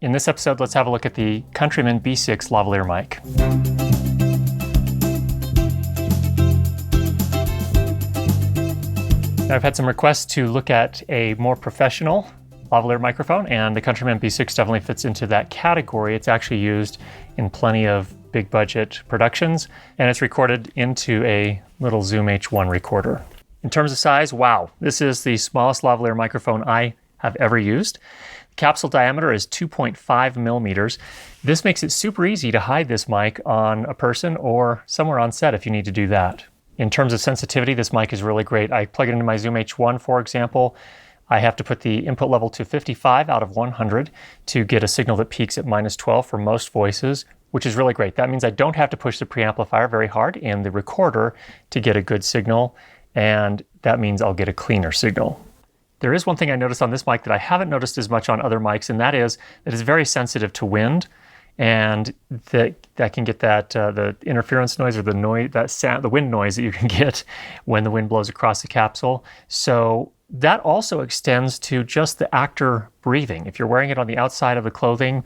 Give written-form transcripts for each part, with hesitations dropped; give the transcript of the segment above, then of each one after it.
In this episode, let's have a look at the Countryman B6 lavalier mic. Now, I've had some requests to look at a more professional lavalier microphone, and the Countryman B6 definitely fits into that category. It's actually used in plenty of big budget productions, and it's recorded into a little Zoom H1 recorder. In terms of size, wow, this is the smallest lavalier microphone I have ever used. Capsule diameter is 2.5 millimeters. This makes it super easy to hide this mic on a person or somewhere on set if you need to do that. In terms of sensitivity, this mic is really great. I plug it into my Zoom H1, for example. I have to put the input level to 55 out of 100 to get a signal that peaks at -12 for most voices, which is really great. That means I don't have to push the preamplifier very hard in the recorder to get a good signal, and that means I'll get a cleaner signal. There is one thing I noticed on this mic that I haven't noticed as much on other mics, and that is that it's very sensitive to wind, and that can get that the interference noise or the noise, that sound, the wind noise that you can get when the wind blows across the capsule. So that also extends to just the actor breathing. If you're wearing it on the outside of the clothing,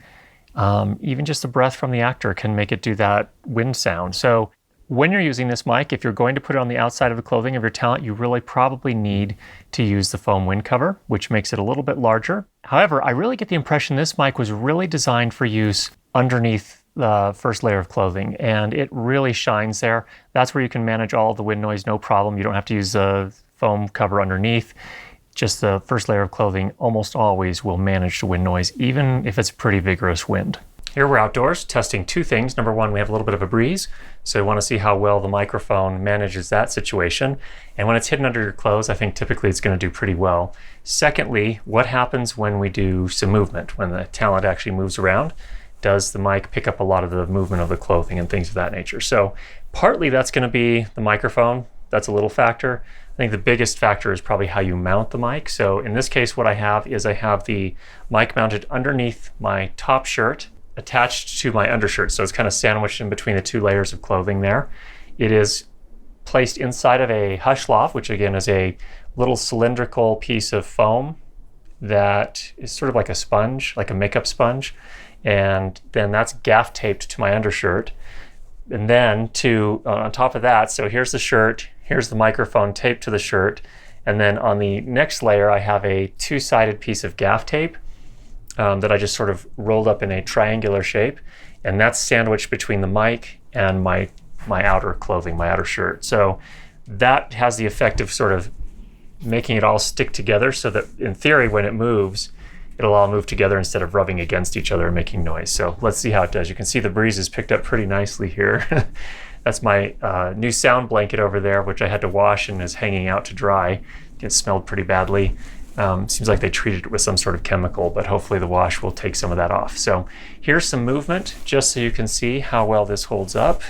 even just the breath from the actor can make it do that wind sound. So when you're using this mic, if you're going to put it on the outside of the clothing of your talent, you really probably need to use the foam wind cover, which makes it a little bit larger. However, I really get the impression this mic was really designed for use underneath the first layer of clothing, and it really shines there. That's where you can manage all of the wind noise, no problem. You don't have to use the foam cover underneath. Just the first layer of clothing almost always will manage the wind noise, even if it's pretty vigorous wind. Here we're outdoors testing two things. Number one, we have a little bit of a breeze, so we want to see how well the microphone manages that situation. And when it's hidden under your clothes, I think typically it's going to do pretty well. Secondly, what happens when we do some movement, when the talent actually moves around? Does the mic pick up a lot of the movement of the clothing and things of that nature? So partly that's going to be the microphone. That's a little factor. I think the biggest factor is probably how you mount the mic. So in this case, what I have is I have the mic mounted underneath my top shirt, attached to my undershirt. So it's kind of sandwiched in between the two layers of clothing there. It is placed inside of a hush loft, which again is a little cylindrical piece of foam that is sort of like a sponge, like a makeup sponge. And then that's gaff taped to my undershirt. And then on top of that, so here's the shirt, here's the microphone taped to the shirt. And then on the next layer, I have a two-sided piece of gaff tape that I just sort of rolled up in a triangular shape, and that's sandwiched between the mic and my outer clothing, my outer shirt. So that has the effect of sort of making it all stick together so that in theory when it moves, it'll all move together instead of rubbing against each other and making noise. So let's see how it does. You can see the breeze is picked up pretty nicely here. That's my new sound blanket over there, which I had to wash and is hanging out to dry. It smelled pretty badly. Seems like they treated it with some sort of chemical, but hopefully the wash will take some of that off. So here's some movement, just so you can see how well this holds up.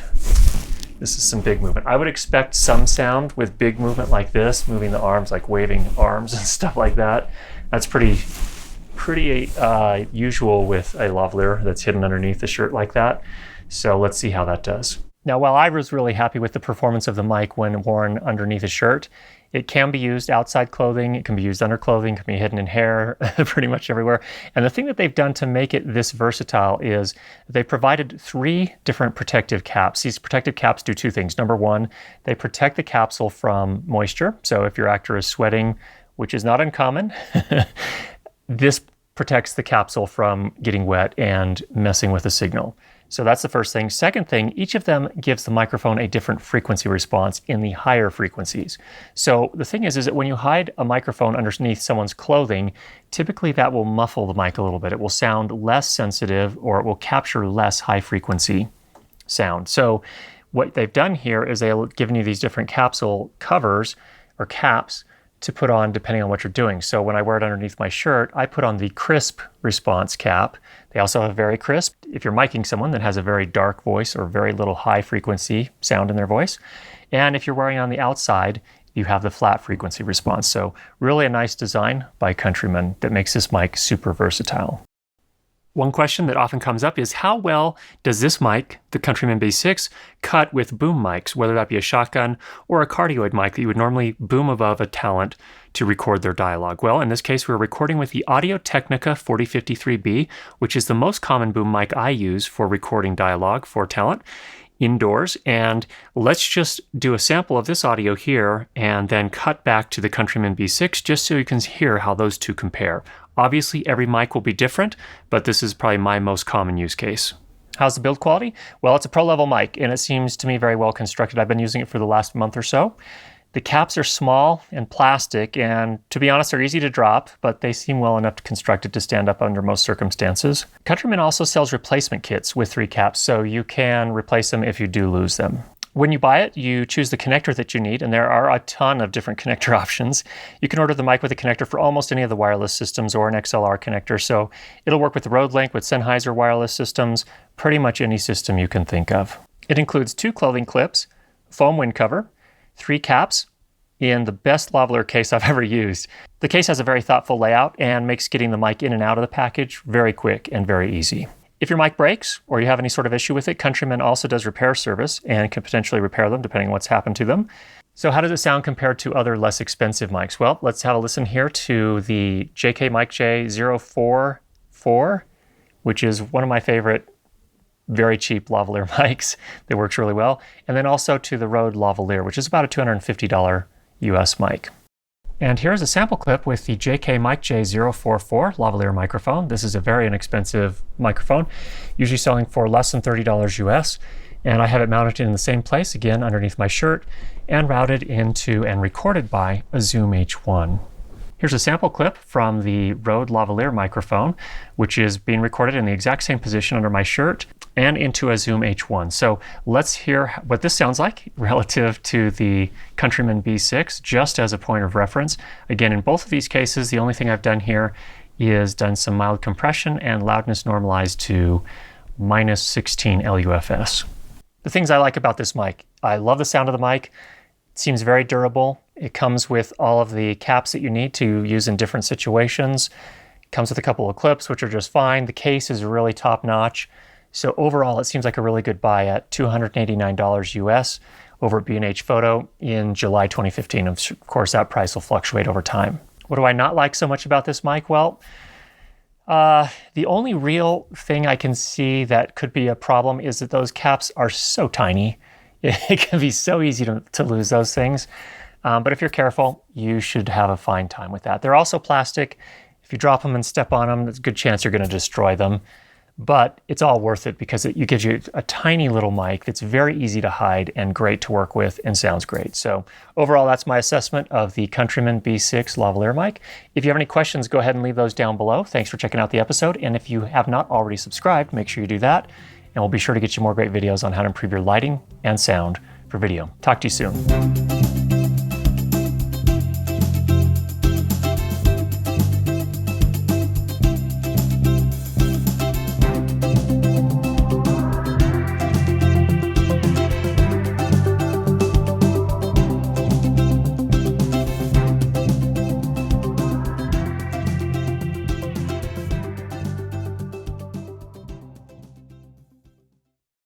This is some big movement. I would expect some sound with big movement like this, moving the arms, like waving arms and stuff like that. That's pretty usual with a lavalier that's hidden underneath the shirt like that. So let's see how that does. Now, while I was really happy with the performance of the mic when worn underneath a shirt, it can be used outside clothing, it can be used under clothing, it can be hidden in hair, pretty much everywhere. And the thing that they've done to make it this versatile is they provided 3 different protective caps. These protective caps do 2 things. Number one, they protect the capsule from moisture. So if your actor is sweating, which is not uncommon, this protects the capsule from getting wet and messing with the signal. So that's the first thing. Second thing, each of them gives the microphone a different frequency response in the higher frequencies. So the thing is that when you hide a microphone underneath someone's clothing, typically that will muffle the mic a little bit. It will sound less sensitive, or it will capture less high frequency sound. So what they've done here is they've given you these different capsule covers or caps to put on depending on what you're doing. So when I wear it underneath my shirt, I put on the crisp response cap. They also have very crisp. If you're miking someone that has a very dark voice or very little high frequency sound in their voice. And if you're wearing it on the outside, you have the flat frequency response. So really a nice design by Countryman that makes this mic super versatile. One question that often comes up is how well does this mic, the Countryman B6, cut with boom mics, whether that be a shotgun or a cardioid mic that you would normally boom above a talent to record their dialogue? Well, in this case, we're recording with the Audio-Technica 4053B, which is the most common boom mic I use for recording dialogue for talent indoors. And let's just do a sample of this audio here and then cut back to the Countryman B6 just so you can hear how those two compare. Obviously, every mic will be different, but this is probably my most common use case. How's the build quality? Well, it's a pro-level mic, and it seems to me very well constructed. I've been using it for the last month or so. The caps are small and plastic, and to be honest, they're easy to drop, but they seem well enough constructed to stand up under most circumstances. Countryman also sells replacement kits with 3 caps, so you can replace them if you do lose them. When you buy it, you choose the connector that you need, and there are a ton of different connector options. You can order the mic with a connector for almost any of the wireless systems or an XLR connector, so it'll work with the Rode Link, with Sennheiser wireless systems, pretty much any system you can think of. It includes 2 clothing clips, foam wind cover, 3 caps, in the best Lavalier case I've ever used. The case has a very thoughtful layout and makes getting the mic in and out of the package very quick and very easy. If your mic breaks or you have any sort of issue with it, Countryman also does repair service and can potentially repair them depending on what's happened to them. So how does it sound compared to other less expensive mics? Well, let's have a listen here to the JK Mic J044, which is one of my favorite very cheap lavalier mics that works really well. And then also to the Rode Lavalier, which is about a $250 US mic. And here's a sample clip with the JK Mic J044 lavalier microphone. This is a very inexpensive microphone, usually selling for less than $30 US. And I have it mounted in the same place, again, underneath my shirt, and routed into and recorded by a Zoom H1. Here's a sample clip from the Rode Lavalier microphone, which is being recorded in the exact same position under my shirt and into a Zoom H1. So let's hear what this sounds like relative to the Countryman B6, just as a point of reference. Again, in both of these cases, the only thing I've done here is done some mild compression and loudness normalized to minus 16 LUFS. The things I like about this mic: I love the sound of the mic. It seems very durable. It comes with all of the caps that you need to use in different situations. It comes with a couple of clips, which are just fine. The case is really top notch. So overall, it seems like a really good buy at $289 US over at B&H Photo in July 2015. Of course, that price will fluctuate over time. What do I not like so much about this mic? Well, the only real thing I can see that could be a problem is that those caps are so tiny. It can be so easy to lose those things. But if you're careful, you should have a fine time with that. They're also plastic. If you drop them and step on them, there's a good chance you're going to destroy them. But it's all worth it because it gives you a tiny little mic that's very easy to hide and great to work with and sounds great. So overall, that's my assessment of the Countryman B6 lavalier mic. If you have any questions, go ahead and leave those down below. Thanks for checking out the episode. And if you have not already subscribed, make sure you do that. And we'll be sure to get you more great videos on how to improve your lighting and sound for video. Talk to you soon.